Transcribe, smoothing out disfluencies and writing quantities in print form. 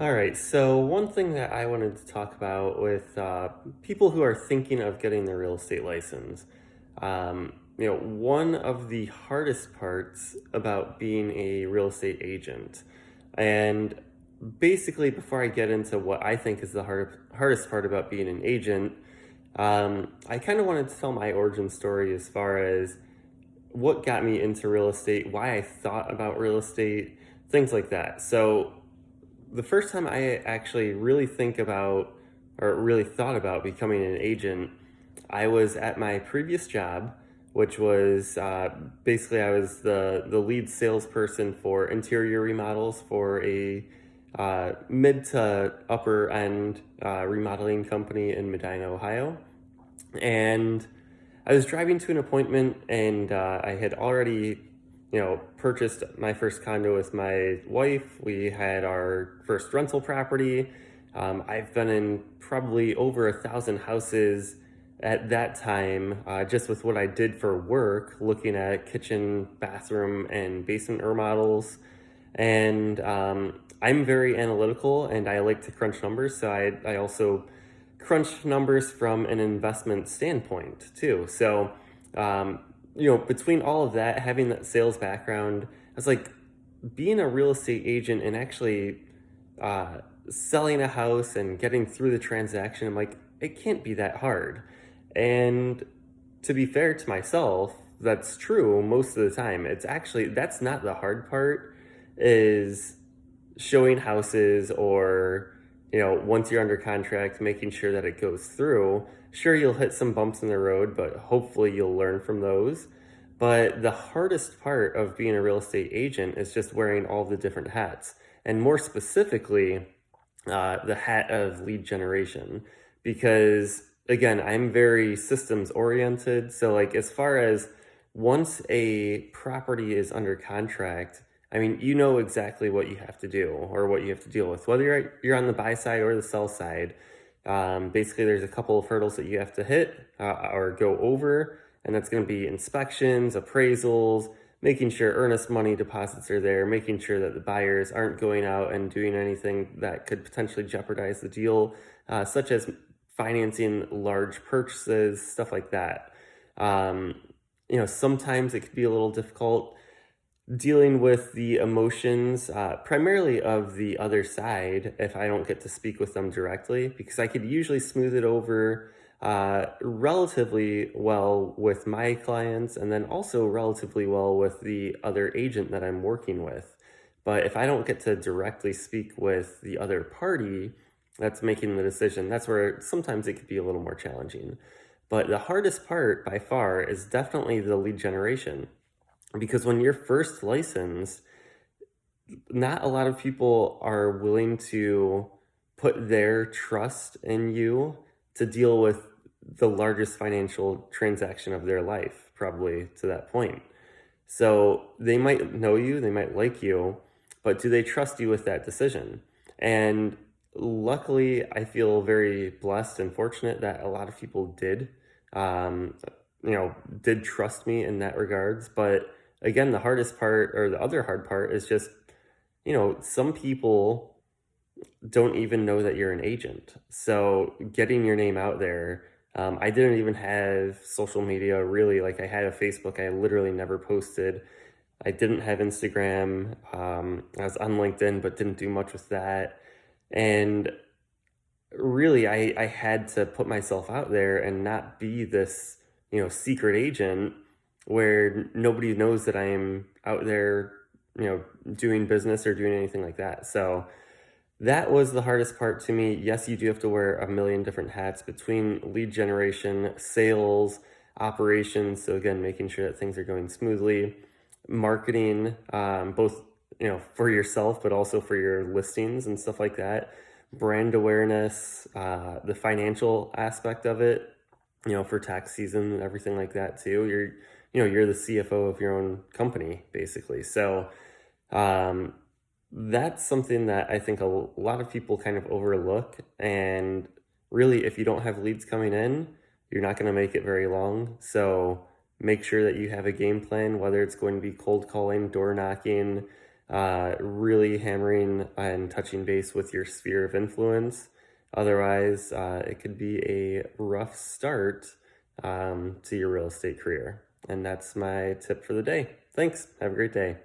All right, so one thing that I wanted to talk about with people who are thinking of getting their real estate license, one of the hardest parts about being a real estate agent, and basically before I get into what I think is the hardest part about being an agent, I kind of wanted to tell my origin story as far as what got me into real estate, why I thought about real estate, things like that. So the first time I actually really think about or really thought about becoming an agent, I was at my previous job, which was basically I was the lead salesperson for interior remodels for a mid to upper end remodeling company in Medina, Ohio. And I was driving to an appointment, and I had already, purchased my first condo with my wife. We had our first rental property. I've been in probably over 1,000 houses at that time, just with what I did for work, looking at kitchen, bathroom, and basement remodels. And I'm very analytical, and I like to crunch numbers. So I also crunch numbers from an investment standpoint too. So, between all of that, having that sales background, I was like, being a real estate agent and actually uh, selling a house and getting through the transaction, I'm like, it can't be that hard. And to be fair to myself, that's true most of the time. It's actually, that's not the hard part, is showing houses or, once you're under contract, making sure that it goes through. Sure, you'll hit some bumps in the road, but hopefully you'll learn from those. But the hardest part of being a real estate agent is just wearing all the different hats. And more specifically, the hat of lead generation. Because again, I'm very systems oriented. So, like, as far as once a property is under contract, I mean, you know exactly what you have to do or what you have to deal with, whether you're on the buy side or the sell side. Basically, there's a couple of hurdles that you have to hit or go over, and that's going to be inspections, appraisals, making sure earnest money deposits are there, making sure that the buyers aren't going out and doing anything that could potentially jeopardize the deal, such as financing large purchases, stuff like that. Um, Sometimes it could be a little difficult dealing with the emotions, primarily of the other side, if I don't get to speak with them directly, because I could usually smooth it over relatively well with my clients and then also relatively well with the other agent that I'm working with. But if I don't get to directly speak with the other party that's making the decision, that's where sometimes it could be a little more challenging. But the hardest part by far is definitely the lead generation, because when you're first licensed, not a lot of people are willing to put their trust in you to deal with the largest financial transaction of their life, probably to that point. So they might know you, they might like you, but do they trust you with that decision? And luckily, I feel very blessed and fortunate that a lot of people um, did trust me in that regards. But again, the hardest part or the other hard part is just, some people don't even know that you're an agent. So getting your name out there, I didn't even have social media really. Like, I had a Facebook, I literally never posted. I didn't have Instagram. I was on LinkedIn, but didn't do much with that. And really, I had to put myself out there and not be this, secret agent where nobody knows that I am out there, doing business or doing anything like that. So that was the hardest part to me. Yes, you do have to wear a million different hats between lead generation, sales, operations. So again, making sure that things are going smoothly, marketing, both, for yourself, but also for your listings and stuff like that, brand awareness, the financial aspect of it, for tax season and everything like that too. You're the CFO of your own company, basically. So, um, that's something that I think a lot of people kind of overlook. And really, if you don't have leads coming in, you're not going to make it very long. So make sure that you have a game plan, whether it's going to be cold calling, door knocking, really hammering and touching base with your sphere of influence. Otherwise, it could be a rough start to your real estate career. And that's my tip for the day. Thanks. Have a great day.